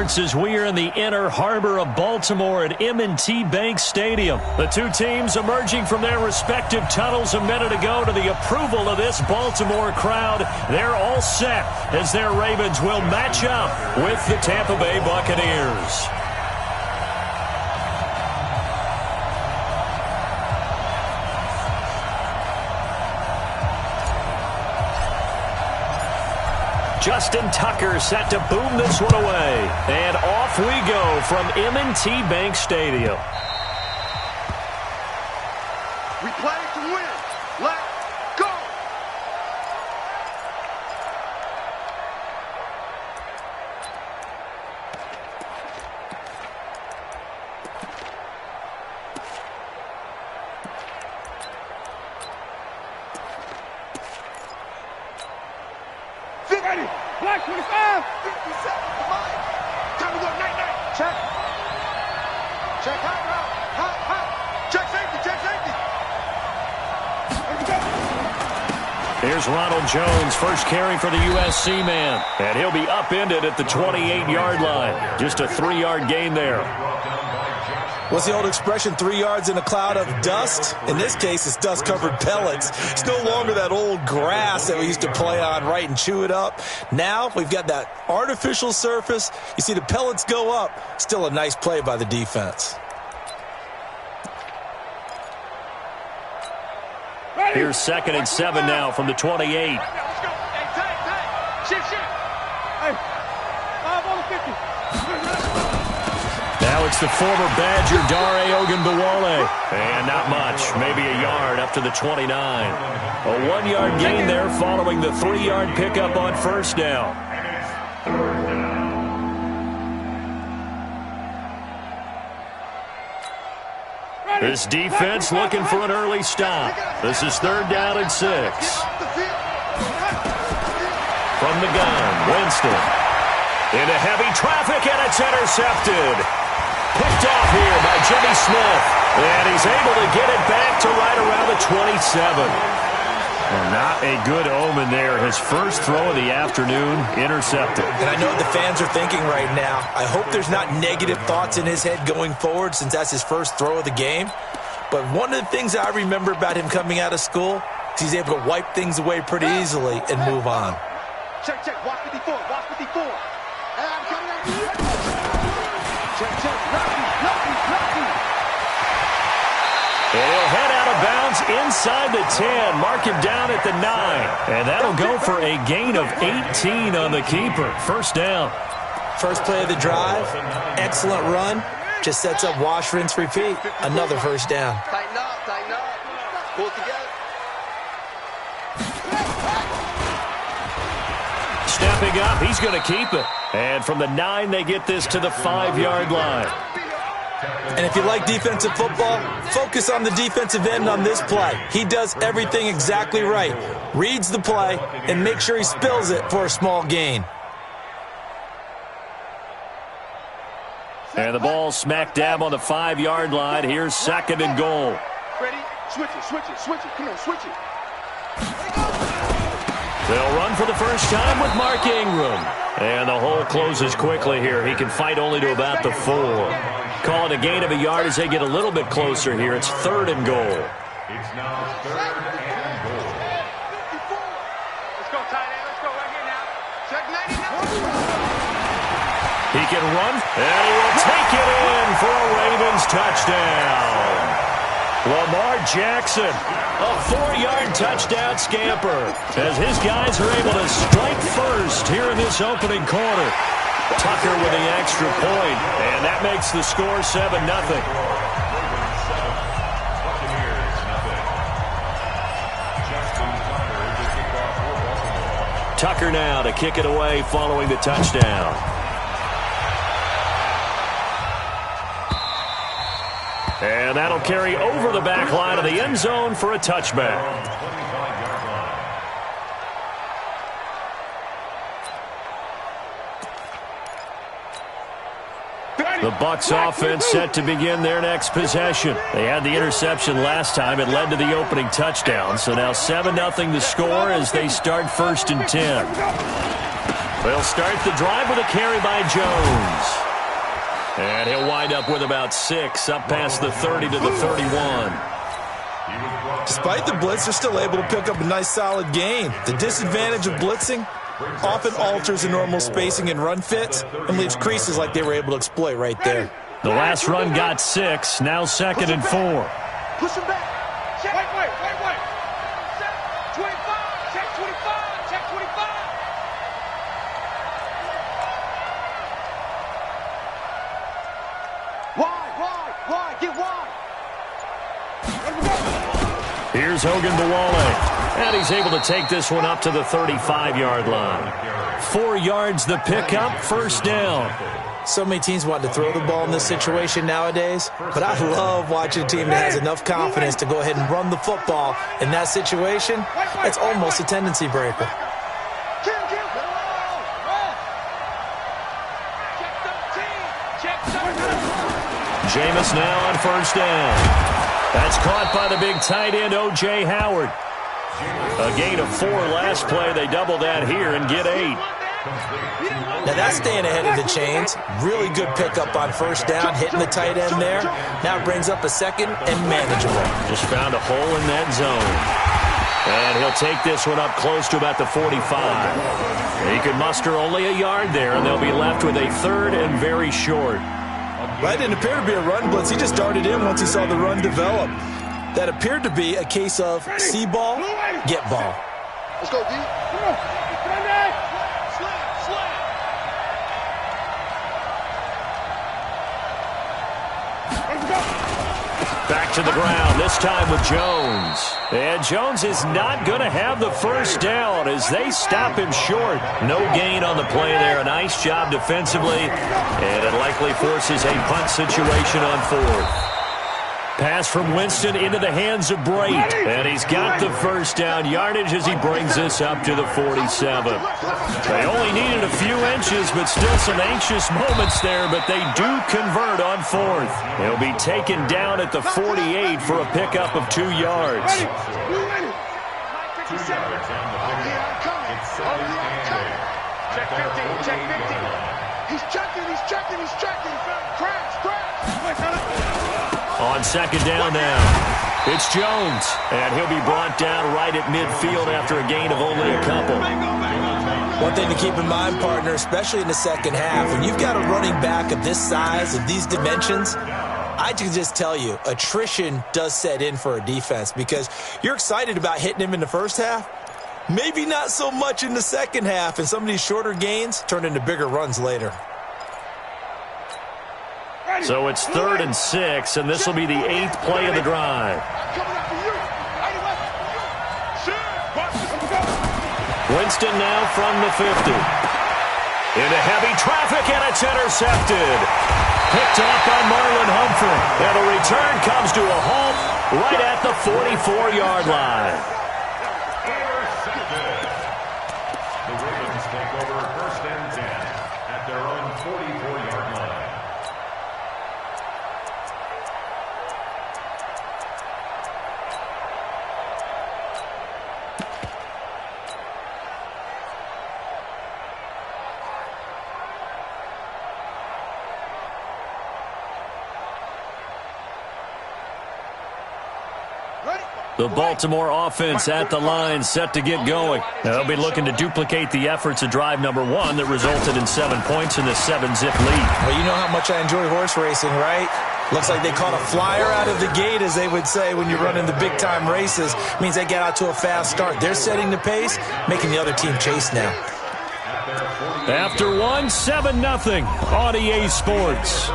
sports as we are in the inner harbor of Baltimore at M&T Bank Stadium. The two teams emerging from their respective tunnels a minute ago to the approval of this Baltimore crowd. They're all set as their Ravens will match up with the Tampa Bay Buccaneers. Justin Tucker set to boom this one away. And off we go from M&T Bank Stadium. We play to win. Let's go! Ready. Black 25. 50 seconds to mine. Time to go night-night. Check. Check high route. High. Check safety. Check safety. Here's Ronald Jones, first carry for the USC man. And he'll be upended at the 28-yard line. Just a 3-yard gain there. What's the old expression, 3 yards in a cloud of dust? In this case, it's dust-covered pellets. It's no longer that old grass that we used to play on, right, and chew it up. Now we've got that artificial surface. You see the pellets go up. Still a nice play by the defense. Here's 2nd and 7 now from the 28. Let's go. Hey, tight. Shift. Hey, 5 on the 50. Now it's the former Badger, Dare Ogunbowale. And not much, maybe a yard up to the 29. A 1-yard gain there following the 3-yard pickup on first down. This defense looking for an early stop. This is 3rd down and 6. From the gun, Winston. Into heavy traffic, and it's intercepted. Picked off here by Jimmy Smith. And he's able to get it back to right around the 27. Well, not a good omen there. His first throw of the afternoon, intercepted. And I know what the fans are thinking right now. I hope there's not negative thoughts in his head going forward since that's his first throw of the game. But one of the things I remember about him coming out of school is he's able to wipe things away pretty easily and move on. Check. Watch 54. Watch 54. And I'm coming at you. Check. Lucky. And he'll head out of bounds inside the 10. Mark him down at the 9. And that'll go for a gain of 18 on the keeper. First down. First play of the drive. Excellent run. Just sets up wash, rinse, repeat. Another first down. Tighten up. Pull it together. Stepping up, he's going to keep it. And from the 9, they get this to the 5-yard line. And if you like defensive football, focus on the defensive end on this play. He does everything exactly right. Reads the play and makes sure he spills it for a small gain. And the ball smack dab on the 5-yard line. Here's 2nd and goal. Ready? Switch it. Come on, switch it. They'll run for the first time with Mark Ingram. And the hole closes quickly here. He can fight only to about the 4. Call it a gain of a yard as they get a little bit closer here. It's 3rd and goal. It's now 3rd and goal. Let's go, tight end. Let's go right here now. Check 99. He can run, and he will take it in for a Ravens touchdown. Lamar Jackson, a 4-yard touchdown scamper, as his guys are able to strike first here in this opening quarter. Tucker with the extra point, and that makes the score 7-0. Tucker now to kick it away following the touchdown. And that'll carry over the back line of the end zone for a touchback. The Bucs offense set to begin their next possession. They had the interception last time. It led to the opening touchdown. So now 7-0 the score as they start 1st and 10. They'll start the drive with a carry by Jones. And he'll wind up with about 6, up past the 30 to the 31. Despite the blitz, they're still able to pick up a nice solid gain. The disadvantage of blitzing often alters the normal spacing and run fits and leaves creases like they were able to exploit right there. The last run got 6, now 2nd and 4. Push him back. Check. Wait. Check 25. Check 25. Check 25. Wide. Get wide. Here's Hogan Bawale, and he's able to take this one up to the 35-yard line. 4 yards the pickup, first down. So many teams want to throw the ball in this situation nowadays, but I love watching a team that has enough confidence to go ahead and run the football. In that situation, it's almost a tendency breaker. Jameis now on first down. That's caught by the big tight end, O.J. Howard. A gain of 4 last play. They double that here and get 8. Now that's staying ahead of the chains. Really good pickup on first down, hitting the tight end there. Now it brings up a 2nd and manageable. Just found a hole in that zone. And he'll take this one up close to about the 45. He could muster only a yard there, and they'll be left with a 3rd and very short. That didn't appear to be a run blitz. He just darted in once he saw the run develop. That appeared to be a case of see ball, get ball. Let's go, D. Come on. Slam. Back to the ground, this time with Jones. And Jones is not going to have the first down as they stop him short. No gain on the play there. A nice job defensively. And it likely forces a punt situation on 4th. Pass from Winston into the hands of Brate. And he's got the first down yardage as he brings this up to the 47. They only needed a few inches, but still some anxious moments there. But they do convert on 4th. He'll be taken down at the 48 for a pickup of 2 yards. Check 50. He's checking. Crash. On second down now, it's Jones, and he'll be brought down right at midfield after a gain of only a couple. One thing to keep in mind, partner, especially in the second half, when you've got a running back of this size, of these dimensions, I can just tell you, attrition does set in for a defense because you're excited about hitting him in the first half, maybe not so much in the second half, and some of these shorter gains turn into bigger runs later. So it's 3rd and 6, and this will be the 8th play of the drive. Winston now from the 50. Into heavy traffic, and it's intercepted. Picked off by Marlon Humphrey. And a return comes to a halt right at the 44-yard line. The Ravens take over 1st and 10 at their own 44-yard line. The Baltimore offense at the line, set to get going. They'll be looking to duplicate the efforts of drive number 1 that resulted in 7 points in the 7-zip lead. Well, you know how much I enjoy horse racing, right? Looks like they caught a flyer out of the gate, as they would say when you're running the big-time races. Means they get out to a fast start. They're setting the pace, making the other team chase now. After 1, 7-0 on EA Sports.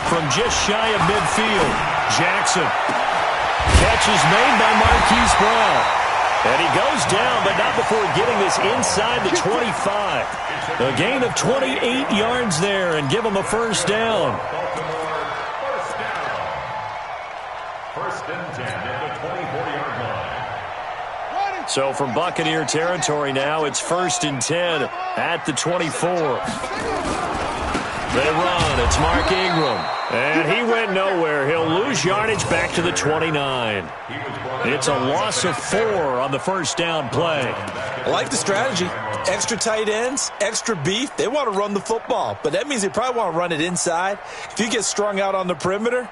From just shy of midfield, Jackson. Catch is made by Marquise Brown. And he goes down, but not before getting this inside the 25. A gain of 28 yards there and give him a first down. First and 10 at the 24-yard line. So from Buccaneer territory now, it's 1st and 10 at the 24. They run. It's Mark Ingram. And he went nowhere. He'll lose yardage back to the 29. It's a loss of 4 on the first down play. I like the strategy. Extra tight ends, extra beef. They want to run the football, but that means they probably want to run it inside. If you get strung out on the perimeter,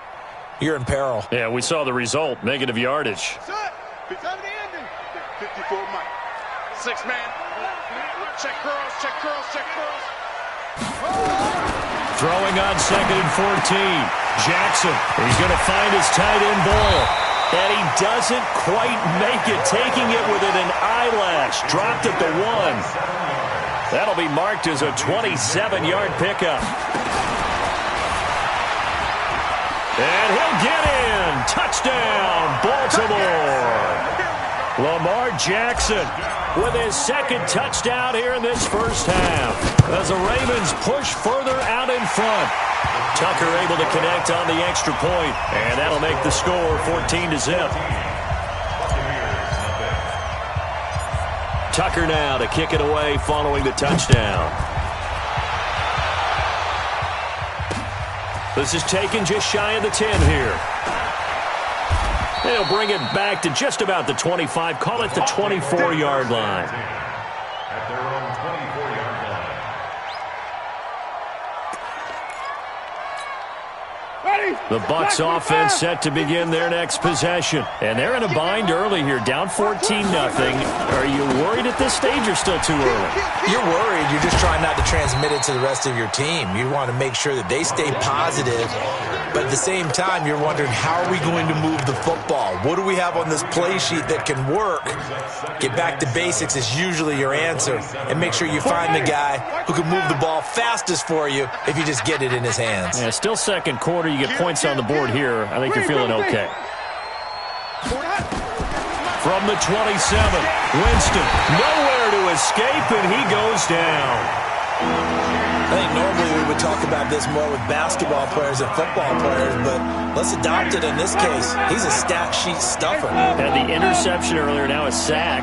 you're in peril. Yeah, we saw the result. Negative yardage. 54 Mike. 6-man. Check curls, check curls, check curls. Throwing on 2nd and 14. Jackson, he's going to find his tight end ball. And he doesn't quite make it, taking it within an eyelash. Dropped at the 1. That'll be marked as a 27-yard pickup. And he'll get in. Touchdown, Baltimore. Lamar Jackson with his 2nd touchdown here in this first half as the Ravens push further out in front. Tucker able to connect on the extra point, and that'll make the score 14-0. Tucker now to kick it away following the touchdown. This is taken just shy of the 10 here. They'll bring it back to just about the 25. Call it the 24-yard line. At their own 24-yard line. The Bucs offense set to begin their next possession. And they're in a bind early here, down 14-0. Are you worried at this stage or still too early? You're worried. You're just trying not to transmit it to the rest of your team. You want to make sure that they stay positive. But at the same time, you're wondering, how are we going to move the football? What do we have on this play sheet that can work? Get back to basics is usually your answer. And make sure you find the guy who can move the ball fastest for you if you just get it in his hands. Yeah, still second quarter. You get points on the board here. I think you're feeling okay. From the 27, Winston, nowhere to escape, and he goes down. I think normally we would talk about this more with basketball players and football players, but let's adopt it in this case. He's a stat sheet stuffer. Had the interception earlier, now a sack.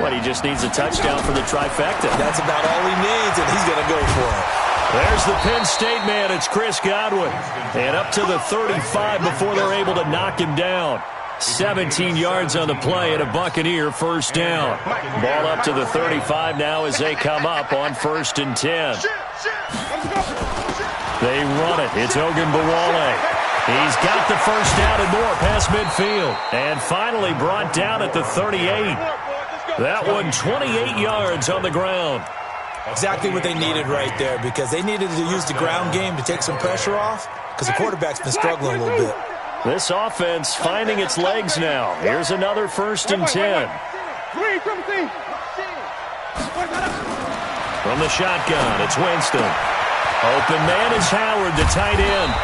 What, he just needs a touchdown for the trifecta. That's about all he needs, and he's going to go for it. There's the Penn State man. It's Chris Godwin. And up to the 35 before they're able to knock him down. 17 yards on the play and a Buccaneer first down. Ball up to the 35 now as they come up on 1st and 10. They run it. It's Ogunbowale. He's got the first down and more past midfield. And finally brought down at the 38. That one 28 yards on the ground. Exactly what they needed right there, because they needed to use the ground game to take some pressure off, because the quarterback's been struggling a little bit. This offense finding its legs now. Here's another 1st and 10. From the shotgun, it's Winston. Open man is Howard, the tight end.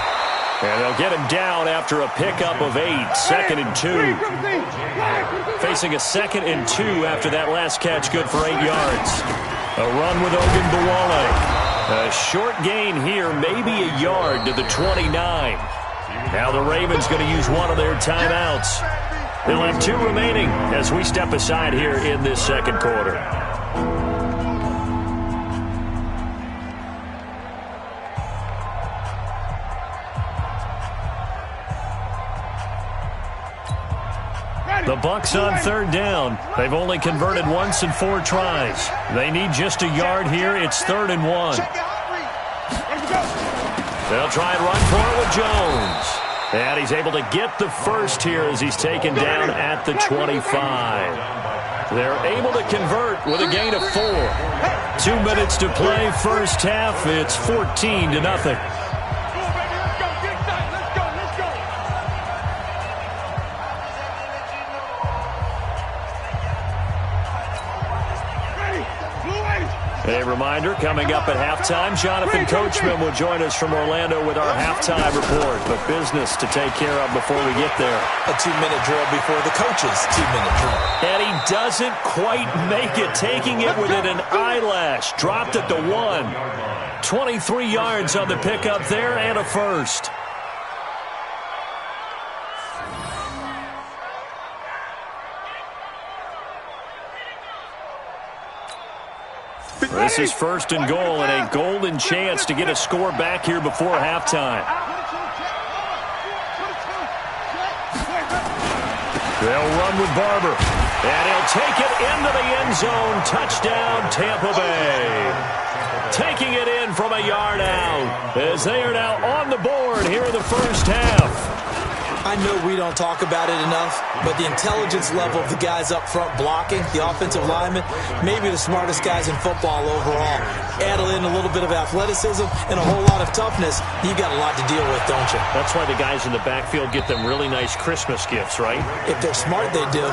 And they'll get him down after a pickup of 8. 2nd and 2. Facing a 2nd and 2 after that last catch, good for 8 yards. A run with Ogunbowale. A short gain here, maybe a yard to the 29. Now the Ravens going to use one of their timeouts. They'll have 2 remaining as we step aside here in this second quarter. The Bucs on 3rd down. They've only converted once in 4 tries. They need just a yard here. It's 3rd and 1. They'll try and run for it with Jones. And he's able to get the first here as he's taken down at the 25. They're able to convert with a gain of 4. 2 minutes to play first half. It's 14-0. A reminder, coming up at halftime, Jonathan Coachman will join us from Orlando with our halftime report. But business to take care of before we get there. A 2-minute drill before the coach's 2-minute drill. And he doesn't quite make it, taking it within an eyelash. Dropped at the 1. 23 yards on the pickup there and a first. This is 1st and goal and a golden chance to get a score back here before halftime. They'll run with Barber. And he'll take it into the end zone. Touchdown, Tampa Bay. Taking it in from a yard out as they are now on the board here in the first half. I know we don't talk about it enough, but the intelligence level of the guys up front blocking, the offensive linemen, maybe the smartest guys in football overall. Add in a little bit of athleticism and a whole lot of toughness, you got a lot to deal with, don't you? That's why the guys in the backfield get them really nice Christmas gifts, right? If they're smart, they do.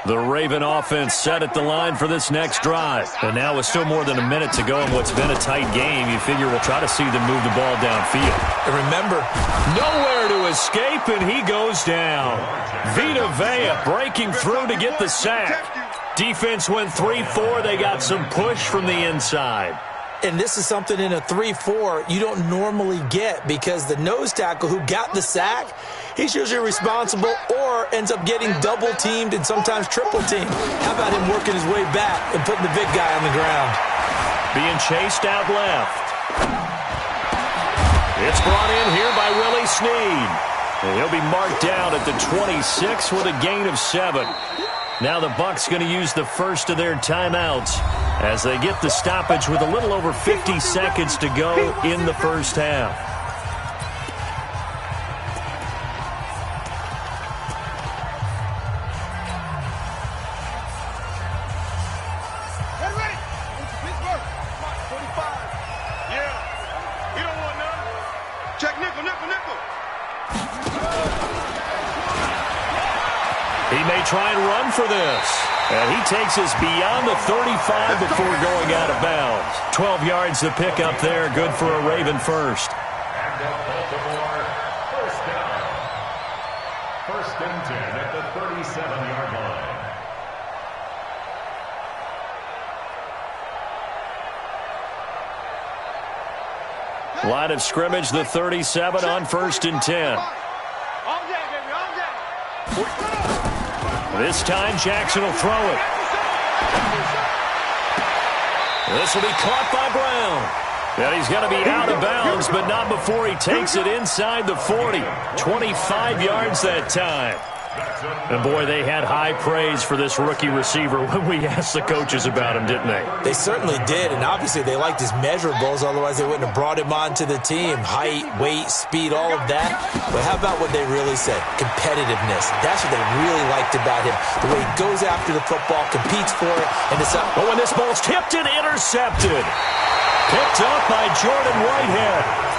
The Raven offense set at the line for this next drive. And now with still more than a minute to go in what's been a tight game, you figure we'll try to see them move the ball downfield. And remember, nowhere to escape, and he goes down. Vita Vea breaking through to get the sack. Defense went 3-4. They got some push from the inside. And this is something in a 3-4 you don't normally get because the nose tackle who got the sack, he's usually responsible or ends up getting double-teamed and sometimes triple-teamed. How about him working his way back and putting the big guy on the ground? Being chased out left. It's brought in here by Willie Snead. And he'll be marked down at the 26 with a gain of 7. Now the Bucs going to use the first of their timeouts as they get the stoppage with a little over 50 seconds to go in the first half. Ready. Pittsburgh. 45. Yeah. You don't want none. Check nickel. He may try and run for this. And he takes us beyond the 35 before going out of bounds. 12 yards to pick up there. Good for a Raven first. First down. 1st and 10 at the 37-yard line. Line of scrimmage, the 37 on 1st and 10. This time, Jackson will throw it. This will be caught by Brown. And he's going to be out of bounds, but not before he takes it inside the 40. 25 yards that time. And, boy, they had high praise for this rookie receiver when we asked the coaches about him, didn't they? They certainly did, and obviously they liked his measurables, otherwise they wouldn't have brought him onto the team. Height, weight, speed, all of that. But how about what they really said? Competitiveness. That's what they really liked about him. The way he goes after the football, competes for it, and it's up. But when this ball's tipped and intercepted. Picked up by Jordan Whitehead.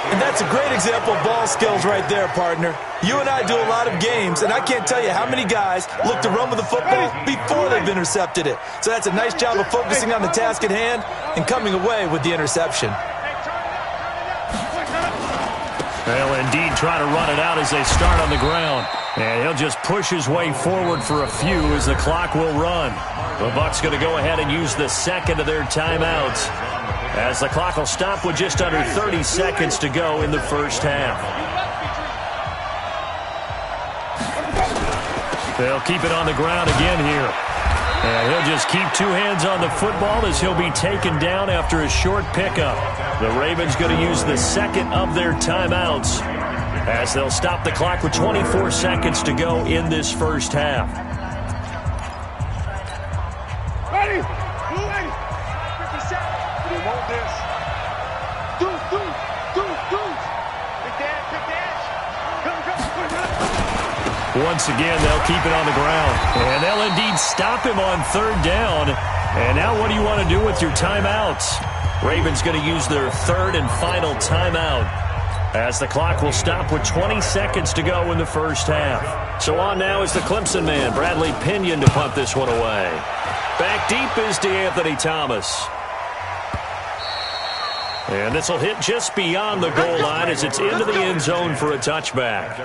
And that's a great example of ball skills right there, partner. You and I do a lot of games, and I can't tell you how many guys look to run with the football before they've intercepted it. So that's a nice job of focusing on the task at hand and coming away with the interception. They'll indeed try to run it out as they start on the ground. And he'll just push his way forward for a few as the clock will run. The Bucs going to go ahead and use the second of their timeouts as the clock will stop with just under 30 seconds to go in the first half. They'll keep it on the ground again here. And he'll just keep two hands on the football as he'll be taken down after a short pickup. The Ravens going to use the second of their timeouts as they'll stop the clock with 24 seconds to go in this first half. Ready? Ready? 57. We want this. Do. Big dash. Come. Once again, they'll keep it on the ground. And they'll indeed stop him on third down. And now what do you want to do with your timeouts? Ravens going to use their third and final timeout as the clock will stop with 20 seconds to go in the first half. So on now is the Clemson man, Bradley Pinion, to punt this one away. Back deep is DeAnthony Thomas. And this will hit just beyond the goal line as it's into the end zone for a touchback.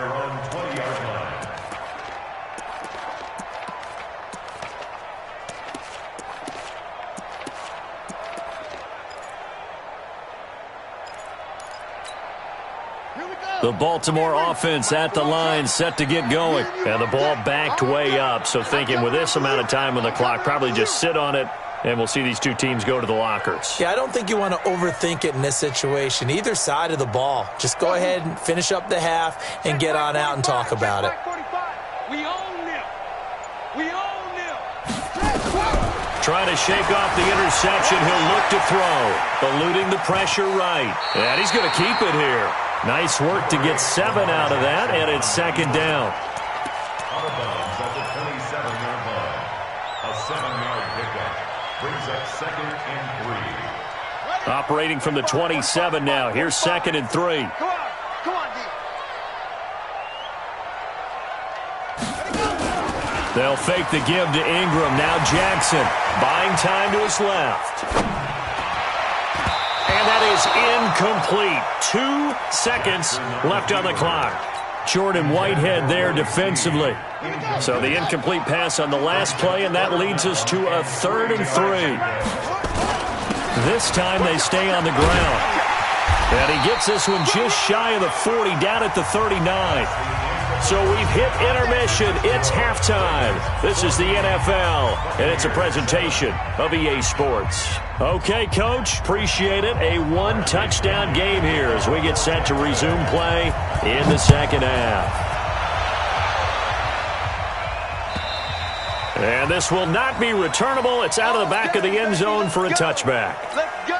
The Baltimore offense at the line, set to get going. And the ball backed way up, so thinking with this amount of time on the clock, probably just sit on it, and we'll see these two teams go to the lockers. Yeah, I don't think you want to overthink it in this situation. Either side of the ball. Just go ahead and finish up the half and get on out and talk about it. We own them. We own them. Trying to shake off the interception. He'll look to throw. Eluding the pressure right. And he's going to keep it here. Nice work to get 7 out of that, and it's second down. Out of bounds at the 27-yard line. A 7-yard pickup brings up 2nd and 3. Operating from the 27 now. Here's 2nd and 3. Come on, D. They'll fake the give to Ingram. Now Jackson buying time to his left. And that is incomplete. 2 seconds left on the clock. Jordan Whitehead there defensively. So the incomplete pass on the last play, and that leads us to a 3rd and 3. This time they stay on the ground. And he gets this one just shy of the 40, down at the 39. So we've hit intermission. It's halftime. This is the NFL, and it's a presentation of EA Sports. Okay, Coach, appreciate it. A 1-touchdown game here as we get set to resume play in the second half. And this will not be returnable. It's out of the back of the end zone for a touchback. Let's go.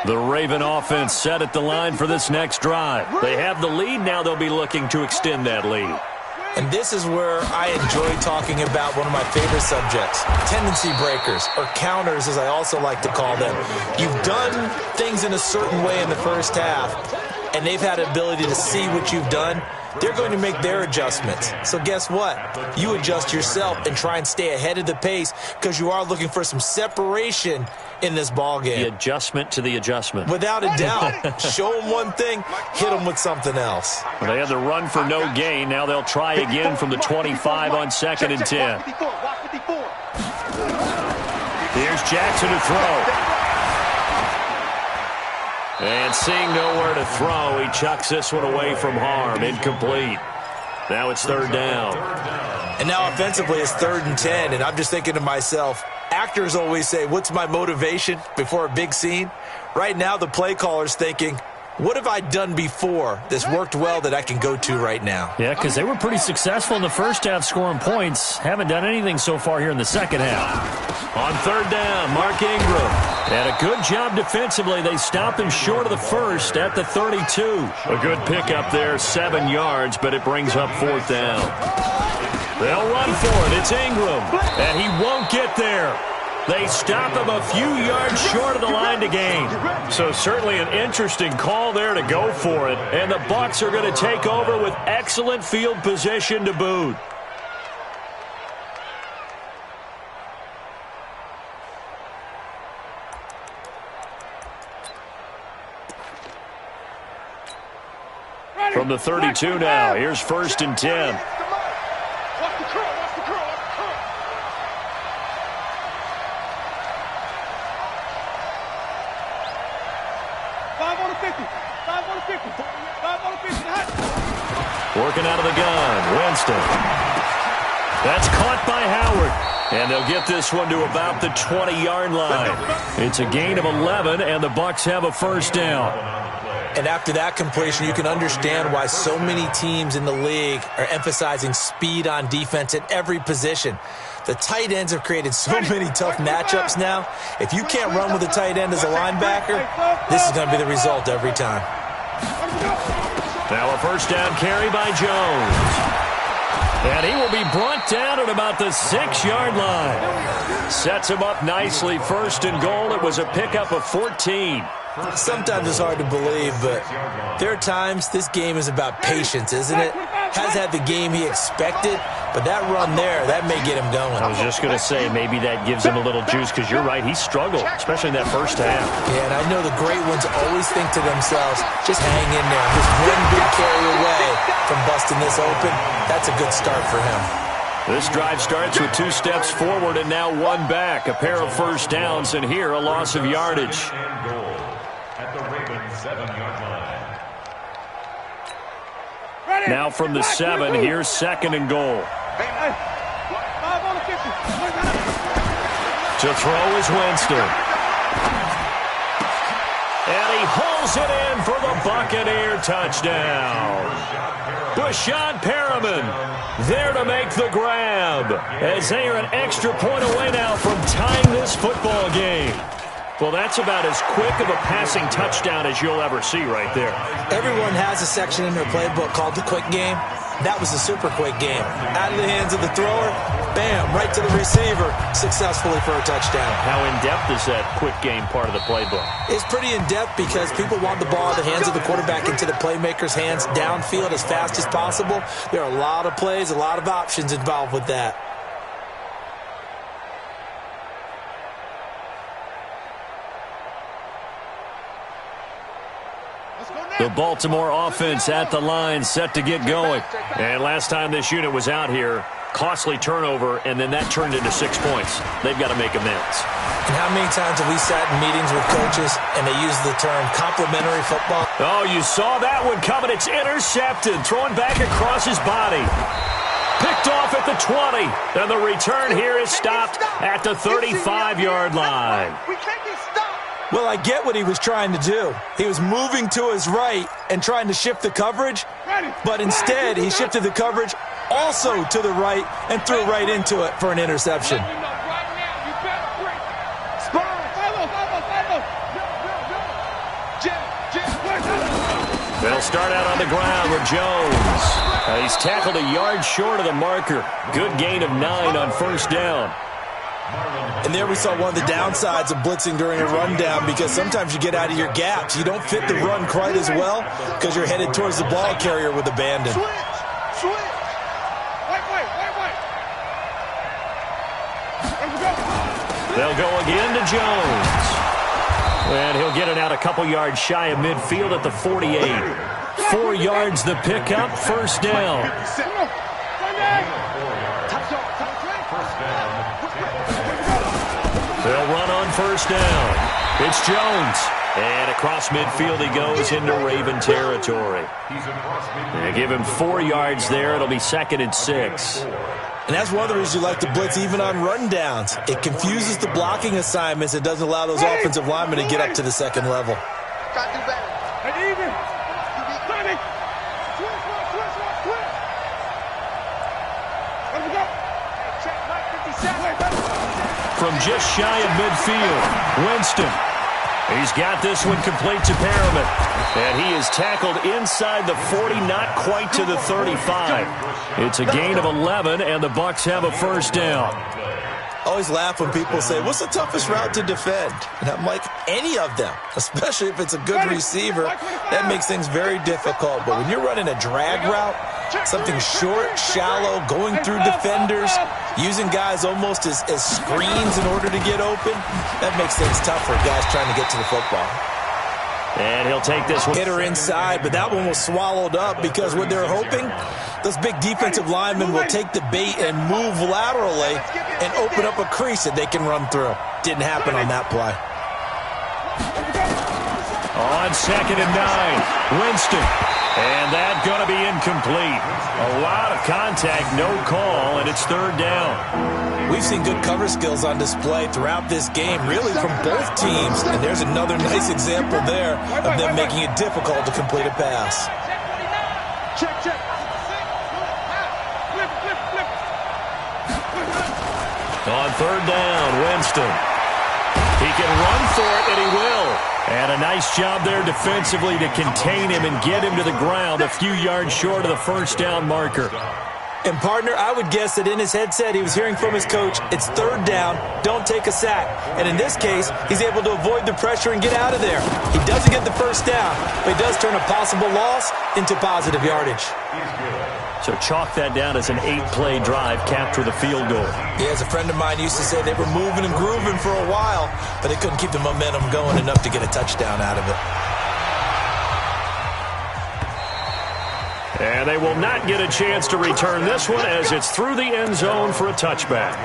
The Raven offense set at the line for this next drive. They have the lead. Now they'll be looking to extend that lead. And this is where I enjoy talking about one of my favorite subjects, tendency breakers, or counters as I also like to call them. You've done things in a certain way in the first half, and they've had the ability to see what you've done. They're going to make their adjustments. So guess what? You adjust yourself and try and stay ahead of the pace because you are looking for some separation in this ball game. The adjustment to the adjustment. Without a doubt. Show them one thing, hit them with something else. Well, they had the run for no gain. Now they'll try again from the 25 on 2nd and 10. Here's Jackson to throw. And seeing nowhere to throw, he chucks this one away from harm. Incomplete. Now it's 3rd down. And now offensively it's 3rd and 10, and I'm just thinking to myself, actors always say, what's my motivation before a big scene? Right now the play caller's thinking, what have I done before that's worked well that I can go to right now? Yeah, because they were pretty successful in the first half scoring points. Haven't done anything so far here in the second half. On 3rd down, Mark Ingram. And a good job defensively. They stop him short of the first at the 32. A good pickup there, 7 yards, but it brings up 4th down. They'll run for it. It's Ingram. And he won't get there. They stop him a few yards short of the line to gain. So certainly an interesting call there to go for it. And the Bucs are going to take over with excellent field position to boot. From the 32 now, here's 1st and 10. Working out of the gun, Winston. That's caught by Howard. And they'll get this one to about the 20-yard line. It's a gain of 11, and the Bucs have a 1st down. And after that completion, you can understand why so many teams in the league are emphasizing speed on defense at every position. The tight ends have created so many tough matchups now. If you can't run with a tight end as a linebacker, this is going to be the result every time. Now a 1st down carry by Jones. And he will be brought down at about the 6-yard line. Sets him up nicely. 1st and goal. It was a pickup of 14. Sometimes it's hard to believe, but there are times this game is about patience, isn't it? Has had the game he expected, but that run there, that may get him going. I was just going to say, maybe that gives him a little juice, because you're right, he struggled, especially in that first half. Yeah, and I know the great ones always think to themselves, just hang in there. Just one good carry away from busting this open. That's a good start for him. This drive starts with 2 steps forward and now 1 back. A pair of first downs, and here a loss of yardage. And goal at the Ravens 7-yard line. Now from the 7, here's 2nd and goal. To throw is Winston. And he hauls it in for the Buccaneer touchdown. Bashaud Perriman there to make the grab, as they are an extra point away now from tying this football game. Well, that's about as quick of a passing touchdown as you'll ever see right there. Everyone has a section in their playbook called the quick game. That was a super quick game. Out of the hands of the thrower, bam, right to the receiver, successfully for a touchdown. How in-depth is that quick game part of the playbook? It's pretty in-depth because people want the ball in the hands of the quarterback into the playmaker's hands downfield as fast as possible. There are a lot of plays, a lot of options involved with that. The Baltimore offense at the line, set to get going. And last time this unit was out here, costly turnover, and then that turned into 6 points. They've got to make amends. And how many times have we sat in meetings with coaches and they use the term complementary football? Oh, you saw that one coming. It's intercepted, thrown back across his body. Picked off at the 20. And the return here is stopped at the 35-yard line. We can't be stopped. Well, I get what he was trying to do. He was moving to his right and trying to shift the coverage, but instead he shifted the coverage also to the right and threw right into it for an interception. They'll start out on the ground with Jones. He's tackled a yard short of the marker. Good gain of 9 on first down. And there we saw one of the downsides of blitzing during a rundown, because sometimes you get out of your gaps. You don't fit the run quite as well because you're headed towards the ball carrier with abandon. Switch. They'll go again to Jones. And he'll get it out a couple yards shy of midfield at the 48. 4 yards the pickup, first down. They'll run on first down. It's Jones. And across midfield he goes into Raven territory. They give him 4 yards there. It'll be 2nd and 6. And that's one of the reasons you like to blitz even on rundowns. It confuses the blocking assignments. It doesn't allow those offensive linemen to get up to the second level. Got to do better. From just shy of midfield, Winston. He's got this one complete to Perriman. And he is tackled inside the 40, not quite to the 35. It's a gain of 11, and the Bucs have a first down. Always laugh when people say, what's the toughest route to defend? And I'm like, any of them, especially if it's a good receiver. That makes things very difficult. But when you're running a drag route, something short, shallow, going through defenders, using guys almost as screens in order to get open, that makes things tough for guys trying to get to the football. And he'll take this one. Hit her inside, but that one was swallowed up because what they're hoping, those big defensive linemen will take the bait and move laterally and open up a crease that they can run through. Didn't happen on that play. On 2nd and 9, Winston. And that's going to be incomplete. A lot of contact, no call, and it's 3rd down. We've seen good cover skills on display throughout this game, really from both teams. And there's another nice example there of them making it difficult to complete a pass. Check. On 3rd down, Winston. He can run for it, and he will. And a nice job there defensively to contain him and get him to the ground a few yards short of the first down marker. And, partner, I would guess that in his headset he was hearing from his coach, it's 3rd down, don't take a sack. And in this case, he's able to avoid the pressure and get out of there. He doesn't get the first down, but he does turn a possible loss into positive yardage. So chalk that down as an 8-play drive capped with a field goal. Yeah, as a friend of mine used to say, they were moving and grooving for a while, but they couldn't keep the momentum going enough to get a touchdown out of it. And they will not get a chance to return this one as it's through the end zone for a touchback.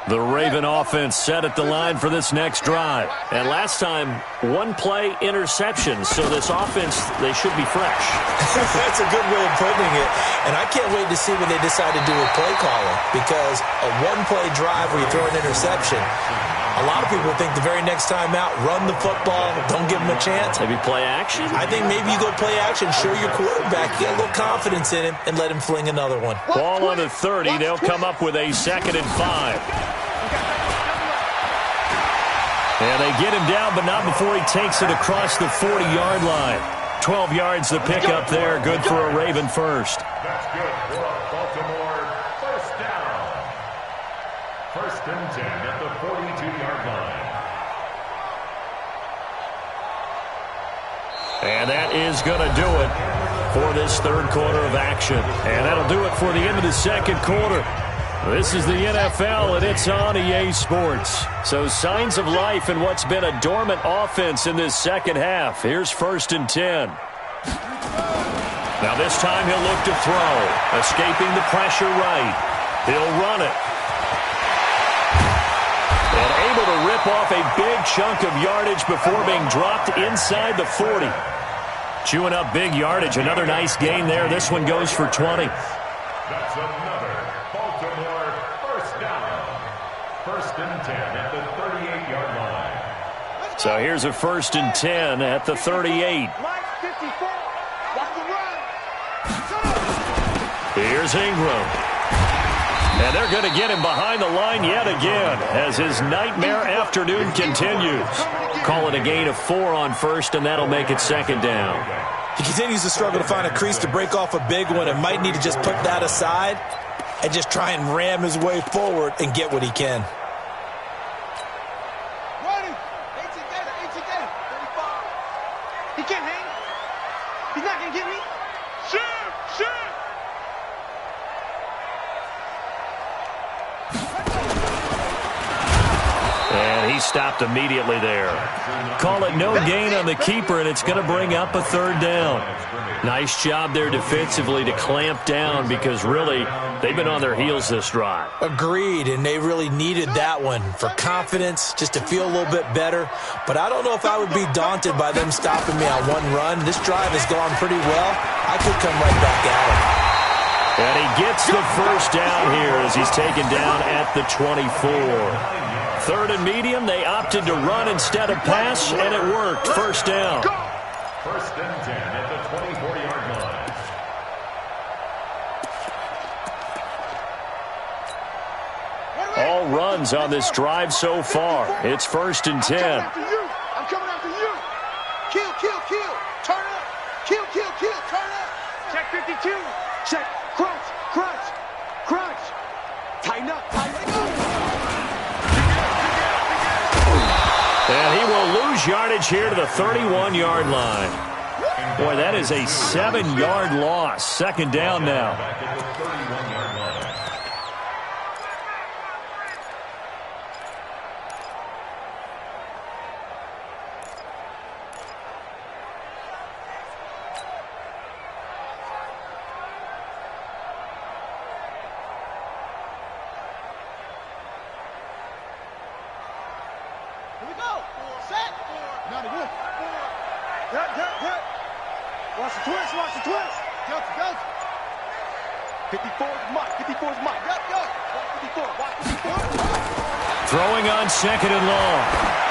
The Raven offense set at the line for this next drive. And last time, one-play interception. So this offense, they should be fresh. That's a good way of putting it. And I can't wait to see what they decide to do with play calling. Because a one-play drive where you throw an interception, a lot of people think the very next time out, run the football, don't give them a chance. Maybe play action? I think maybe you go play action, show your quarterback, get a little confidence in him, and let him fling another one. Ball on the 30. They'll come up with a 2nd and 5. And they get him down, but not before he takes it across the 40-yard line. 12 yards to pick up there. Good for a Raven first. That's good for a Baltimore first down. 1st and 10 at the 42-yard line. And that is going to do it for this third quarter of action. And that'll do it for the end of the second quarter. This is the NFL, and it's on EA Sports. So signs of life in what's been a dormant offense in this second half. Here's 1st and 10. Now this time he'll look to throw. Escaping the pressure right. He'll run it. And able to rip off a big chunk of yardage before being dropped inside the 40. Chewing up big yardage. Another nice gain there. This one goes for 20. That's another Baltimore first down. 1st and 10 at the 38-yard line. So here's a 1st and 10 at the 38. Here's Ingram. And they're going to get him behind the line yet again as his nightmare afternoon continues. Call it a gain of 4 on 1st, and that'll make it 2nd down. He continues to struggle to find a crease to break off a big one and might need to just put that aside and just try and ram his way forward and get what he can. He can't hang. He's not going to get me. Shoot! And he stopped immediately there. Call it no gain on the keeper, and it's going to bring up a 3rd down. Nice job there defensively to clamp down because really they've been on their heels this drive. Agreed, and they really needed that one for confidence, just to feel a little bit better. But I don't know if I would be daunted by them stopping me on one run. This drive has gone pretty well. I could come right back at him. And he gets the 1st down here as he's taken down at the 24. 3rd and medium, they opted to run instead of pass, and it worked. 1st down. 1st and 10 at the 24-yard line. All runs on this drive so far. It's 1st and 10. I'm coming after you. Kill. Turn up. Kill. Turn up. Check 52. Check. Crunch. Tighten up. And he will lose yardage here to the 31-yard line. Boy, that is a 7-yard loss. 2nd down now. Watch the twist. Go. 54's Mike. Go. Watch 54. Throwing on 2nd and long.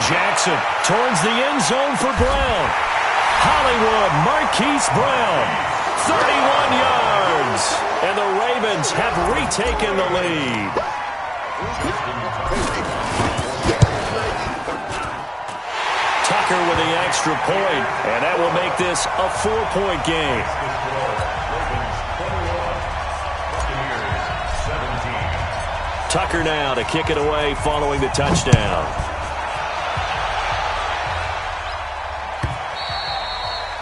Jackson towards the end zone for Brown. Hollywood, Marquise Brown. 31 yards. And the Ravens have retaken the lead. Tucker with the extra point, and that will make this a 4-point game. Tucker now to kick it away following the touchdown.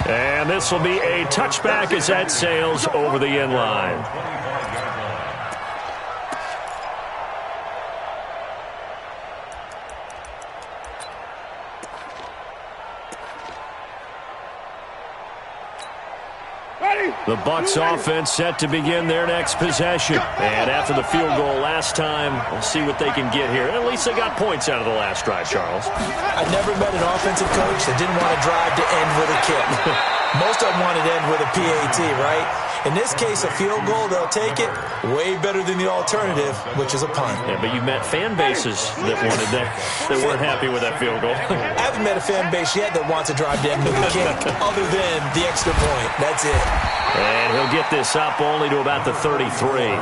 And this will be a touchback as that sails over the end line. The Bucs offense set to begin their next possession. And after the field goal last time, we'll see what they can get here. At least they got points out of the last drive, Charles. I never met an offensive coach that didn't want to drive to end with a kick. Most of them want to end with a PAT, right? In this case, a field goal, they'll take it. Way better than the alternative, which is a punt. Yeah, but you've met fan bases that wanted that weren't happy with that field goal. I haven't met a fan base yet that wants to drive to end with a kick, other than the extra point. That's it. And he'll get this up only to about the 33.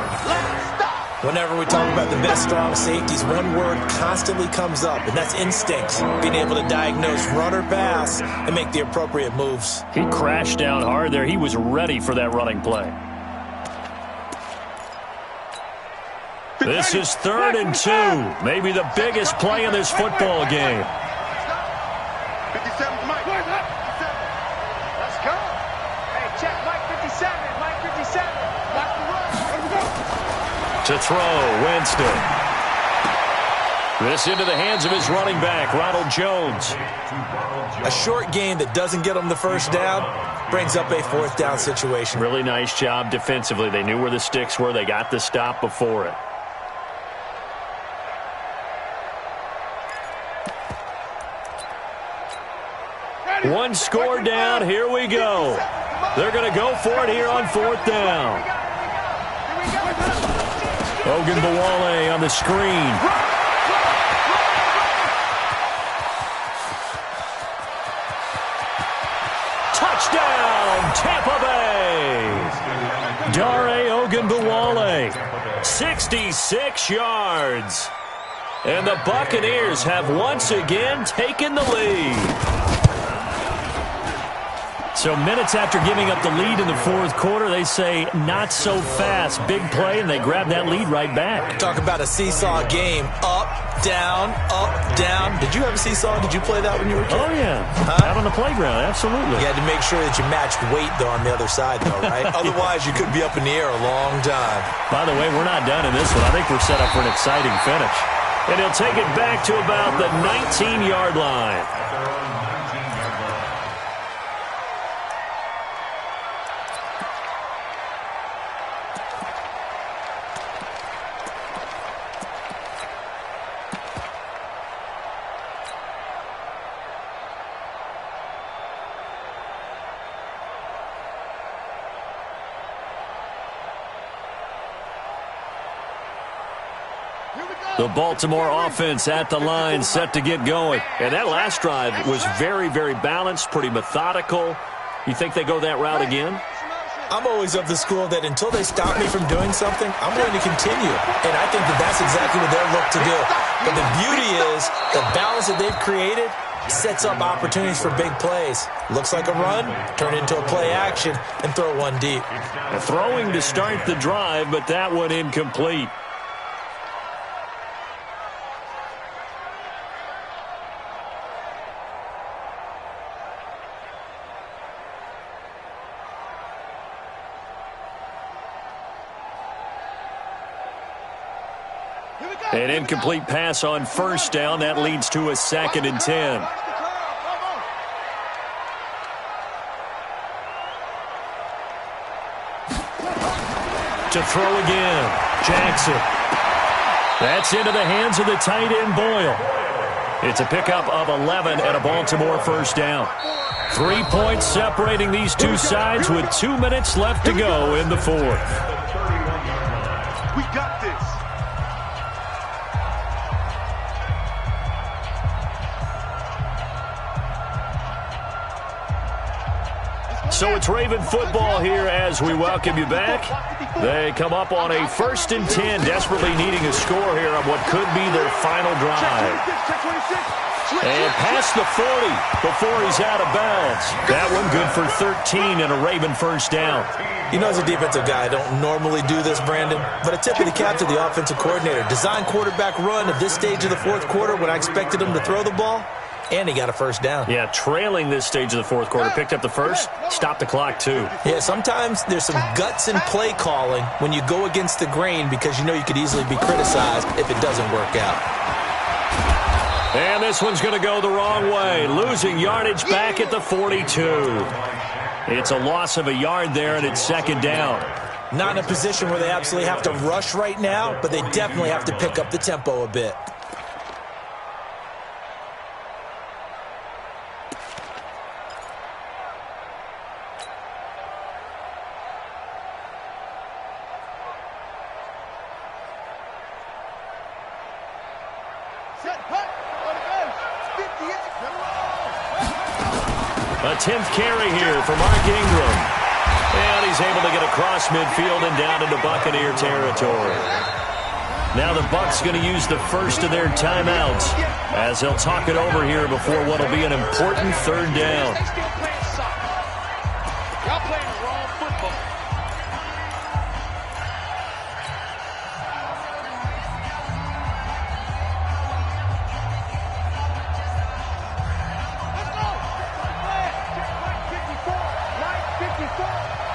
Whenever we talk about the best strong safeties, one word constantly comes up, and that's instincts. Being able to diagnose run or pass and make the appropriate moves. He crashed down hard there. He was ready for that running play. This is 3rd and 2. Maybe the biggest play in this football game. 57's Mike. 57. Let's go. Hey, check Mike 57. Mike 57. Lock the run. Let's go. To throw, Winston. This into the hands of his running back, Ronald Jones. A short gain that doesn't get him the first down brings up a 4th down situation. Really nice job defensively. They knew where the sticks were. They got the stop before it. One score down. Here we go. They're going to go for it here on 4th down. Ogunbowale on the screen. Touchdown, Tampa Bay. Dare Ogunbowale, 66 yards. And the Buccaneers have once again taken the lead. So minutes after giving up the lead in the 4th quarter, they say not so fast. Big play, and they grab that lead right back. Talk about a seesaw game. Up, down, up, down. Did you have a seesaw? Did you play that when you were a kid? Oh, yeah. Out on the playground, absolutely. You had to make sure that you matched weight, though, on the other side, though, right? Otherwise, you could be up in the air a long time. By the way, we're not done in this one. I think we're set up for an exciting finish. And he'll take it back to about the 19-yard line. The Baltimore offense at the line, set to get going. And that last drive was very, very balanced, pretty methodical. You think they go that route again? I'm always of the school that until they stop me from doing something, I'm going to continue. And I think that that's exactly what they're looking to do. But the beauty is the balance that they've created sets up opportunities for big plays. Looks like a run, turn into a play action, and throw one deep. Throwing to start the drive, but that one incomplete. An incomplete pass on 1st down. That leads to a 2nd and 10. To throw again. Jackson. That's into the hands of the tight end, Boyle. It's a pickup of 11 and a Baltimore 1st down. 3 points separating these two sides with 2 minutes left to go in the 4th. We got this. So it's Raven football here as we welcome you back. They come up on a 1st and 10, desperately needing a score here on what could be their final drive. And past the 40 before he's out of bounds. That one good for 13 and a Raven 1st down. You know, as a defensive guy, I don't normally do this, Brandon, but a tip of the cap to the offensive coordinator. Design quarterback run at this stage of the 4th quarter when I expected him to throw the ball. And he got a 1st down. Yeah, trailing this stage of the 4th quarter. Picked up the first, stopped the clock too. Yeah, sometimes there's some guts in play calling when you go against the grain because you know you could easily be criticized if it doesn't work out. And this one's going to go the wrong way. Losing yardage back at the 42. It's a loss of a yard there, and it's second down. Not in a position where they absolutely have to rush right now, but they definitely have to pick up the tempo a bit. A 10th carry here for Mark Ingram. And he's able to get across midfield and down into Buccaneer territory. Now the Bucs going to use the first of their timeouts as they'll talk it over here before what will be an important third down. Y'all playing wrong football.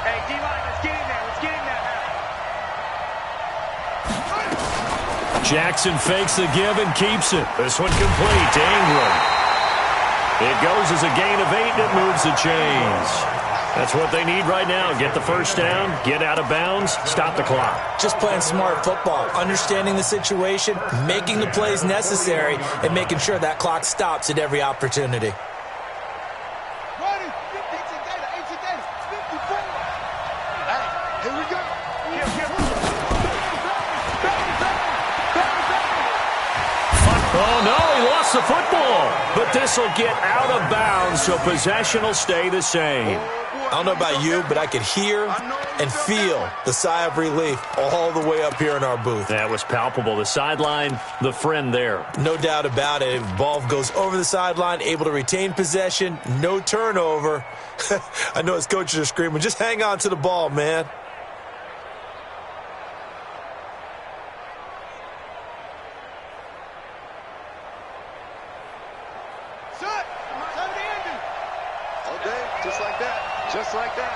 Hey, D-line, let's get in there. Let's get in there now. Jackson fakes the give and keeps it. This one complete to Ingram. It goes as a gain of 8, and it moves the chains. That's what they need right now. Get the first down, get out of bounds, stop the clock. Just playing smart football, understanding the situation, making the plays necessary, and making sure that clock stops at every opportunity. Here we go. Oh, no, he lost the football. But this will get out of bounds, so possession will stay the same. I don't know about you, but I could hear and feel the sigh of relief all the way up here in our booth. That was palpable. The sideline, the friend there. No doubt about it. Ball goes over the sideline, able to retain possession, no turnover. I know his coaches are screaming, just hang on to the ball, man. Just like that. Just like that.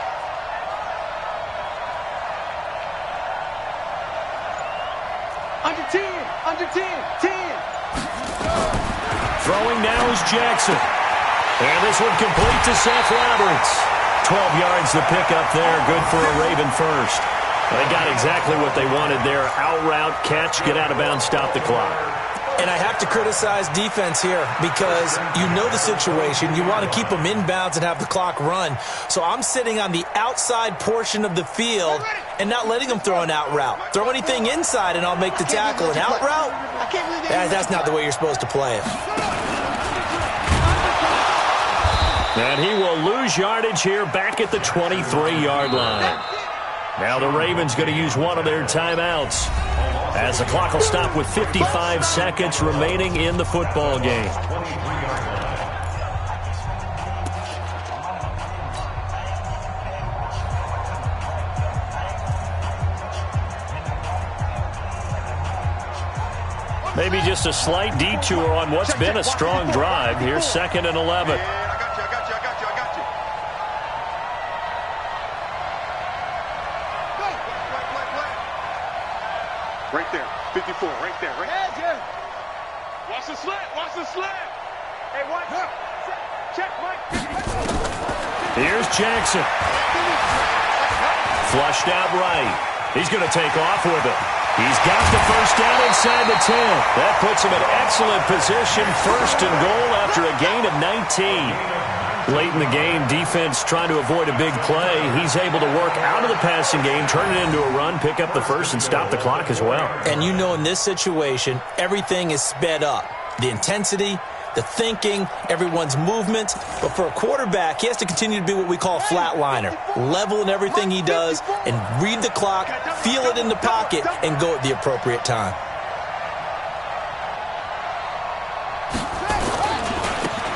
Under 10. Under 10. 10. Throwing now is Jackson. And this one complete to Seth Roberts. 12 yards the pickup there. Good for a Raven first. They got exactly what they wanted there. Out route, catch, get out of bounds, stop the clock. And I have to criticize defense here because you know the situation. You want to keep them inbounds and have the clock run. So I'm sitting on the outside portion of the field and not letting them throw an out route. Throw anything inside and I'll make the tackle. An out route? That's not the way you're supposed to play it. And he will lose yardage here back at the 23-yard line. Now the Ravens going to use one of their timeouts as the clock will stop with 55 seconds remaining in the football game. Maybe just a slight detour on what's been a strong drive. Here's 2nd and 11. Right there, 54, right there, right there. Watch the slant, watch the slant. Hey, watch. Check, Mike. Here's Jackson. Flushed out right. He's going to take off with it. He's got the first down inside the 10. That puts him in excellent position, 1st and goal after a gain of 19. Late in the game, defense trying to avoid a big play. He's able to work out of the passing game, turn it into a run, pick up the first, and stop the clock as well. And you know in this situation, everything is sped up. The intensity, the thinking, everyone's movement. But for a quarterback, he has to continue to be what we call a flatliner. Level in everything he does and read the clock, feel it in the pocket, and go at the appropriate time.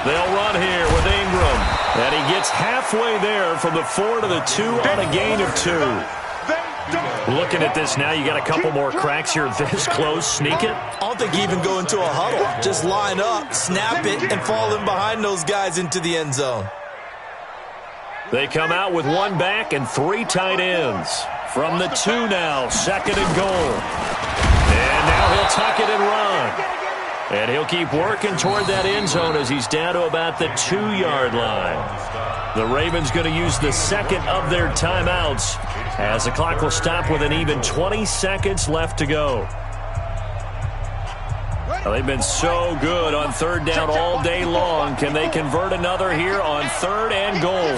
They'll run here with Ingram. And he gets halfway there from the 4 to the 2 on a gain of 2. Looking at this now, you got a couple more cracks here this close. Sneak it. I don't think you even go into a huddle. Just line up, snap it, and fall in behind those guys into the end zone. They come out with 1 back and 3 tight ends. From the 2 now, 2nd and goal. And now he'll tuck it and run. And he'll keep working toward that end zone as he's down to about the 2-yard line. The Ravens going to use the second of their timeouts as the clock will stop with an even 20 seconds left to go. Well, they've been so good on third down all day long. Can they convert another here on 3rd and goal?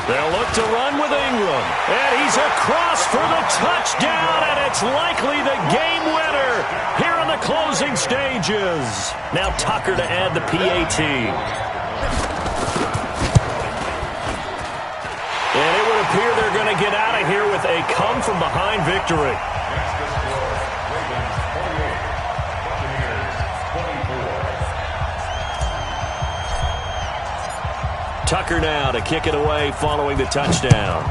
They'll look to run with Ingram. And he's across for the touchdown, and it's likely the game winner here in the closing stages. Now Tucker to add the PAT. And it would appear they're going to get out of here with a come-from-behind victory. Tucker now to kick it away following the touchdown.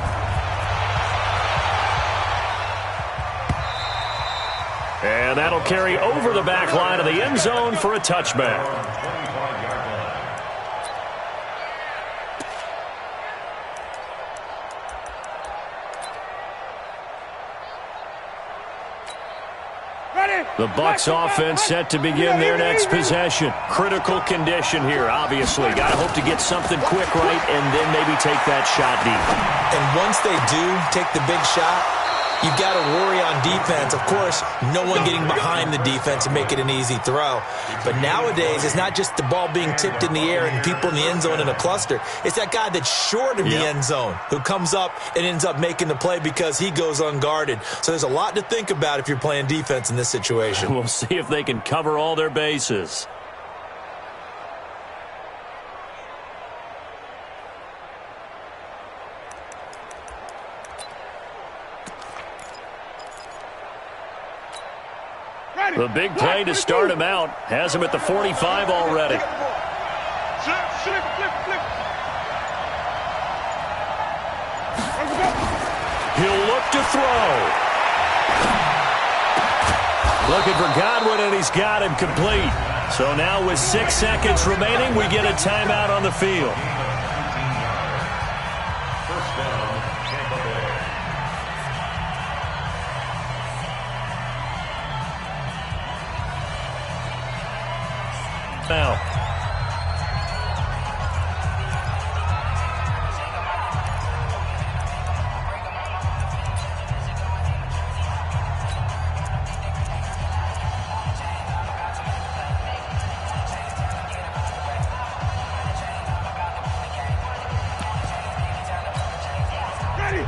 And that'll carry over the back line of the end zone for a touchback. The Bucs offense set to begin their next possession. Critical condition here, obviously. Got to hope to get something quick right and then maybe take that shot deep. And once they do take the big shot, you've got to worry on defense. Of course, no one getting behind the defense and make it an easy throw. But nowadays, it's not just the ball being tipped in the air and people in the end zone in a cluster. It's that guy that's short of the end zone who comes up and ends up making the play because he goes unguarded. So there's a lot to think about if you're playing defense in this situation. We'll see if they can cover all their bases. The big play to start him out has him at the 45 already. He'll look to throw. Looking for Godwin, and he's got him complete. So now with 6 seconds remaining, we get a timeout on the field. Now.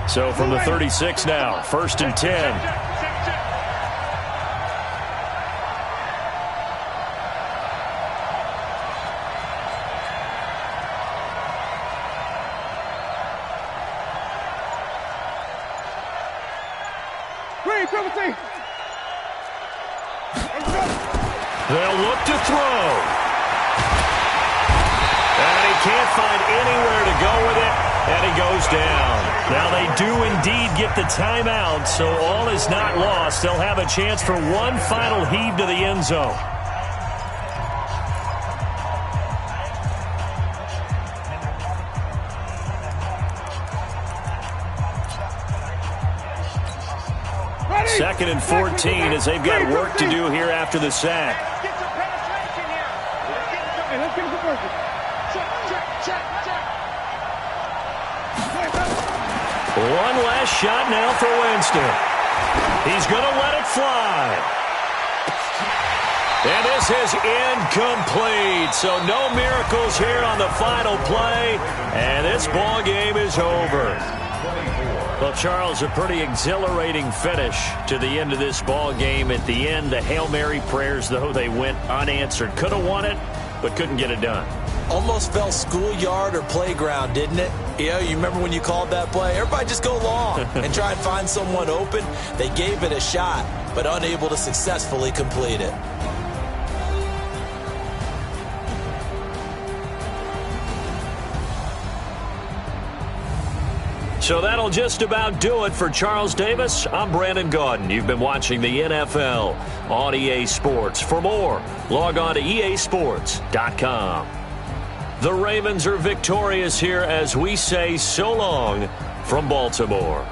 So from the 36 now, 1st and 10. They'll look to throw. And he can't find anywhere to go with it, and he goes down. Now they do indeed get the timeout, so all is not lost. They'll have a chance for one final heave to the end zone. Second and 14 as they've got work to do here after the sack. Get some penetration here. Hey, let's get some person. Check. One last shot now for Winston. He's going to let it fly. And this is incomplete. So no miracles here on the final play. And this ball game is over. Well, Charles, a pretty exhilarating finish to the end of this ball game. At the end, the Hail Mary prayers, though, they went unanswered. Could have won it, but couldn't get it done. Almost felt schoolyard or playground, didn't it? You remember when you called that play? Everybody just go long and try and find someone open. They gave it a shot, but unable to successfully complete it. So that'll just about do it for Charles Davis. I'm Brandon Gaudin. You've been watching the NFL on EA Sports. For more, log on to easports.com. The Ravens are victorious here as we say so long from Baltimore.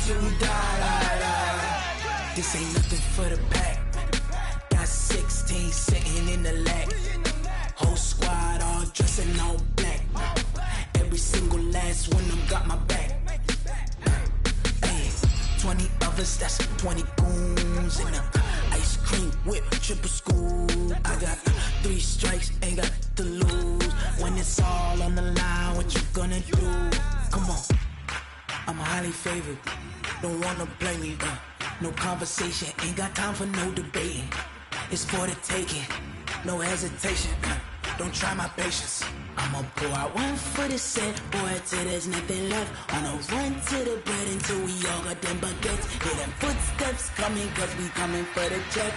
till we die. This ain't nothing for the pack. Got 16 sitting in the lag. Whole squad all dressed in all black. Every single last one of them got my back. Hey, 20 of us, that's 20 goons in a ice cream whip, triple scoop. I got 3 strikes, ain't got to lose. When it's all on the line, what you gonna do? Come on, I'm highly favored. Don't wanna blame me, no conversation, ain't got time for no debating. It's for the taking, no hesitation. Don't try my patience. I'ma pour out one for the set, boy, till there's nothing left. On a run to the bread until we all got them baguettes. Hear them footsteps coming, cause we coming for the check.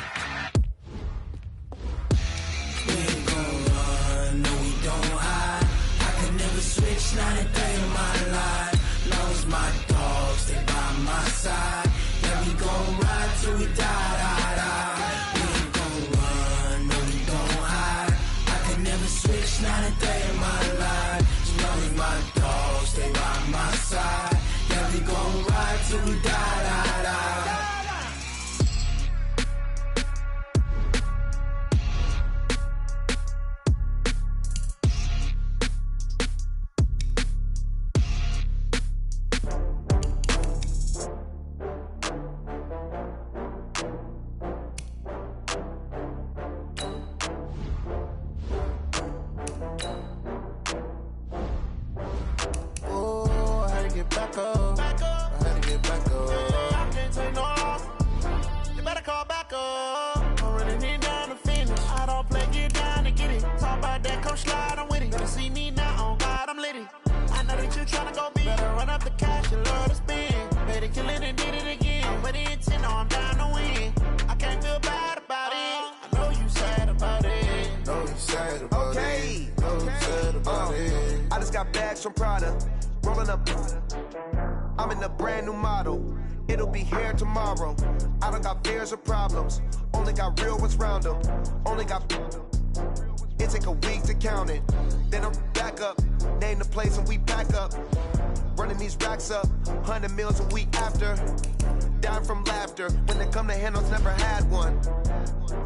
We ain't gon' run, no we don't hide. I can never switch, not a day in my life. Long as my dogs stay by my side. Yeah, we gon' ride till we die. We ain't gon' run, no we don't hide. I can never switch, not a day in my life. As long as my dogs stay by my side. Yeah, we gon' ride till we die. From Prada, rolling up. I'm in a brand new model. It'll be here tomorrow. I don't got fears or problems. Only got real ones round them. Only got. It take a week to count it. Then I'm back up. Name the place and we pack up. Running these racks up. 100 meals a week after. Dying from laughter. When it come to handles, never had one.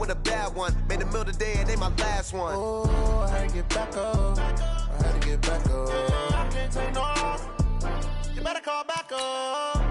With a bad one. Made a meal today and they my last one. Oh, I had to get back up. I had to get back up. I can't take no loss. You better call back up.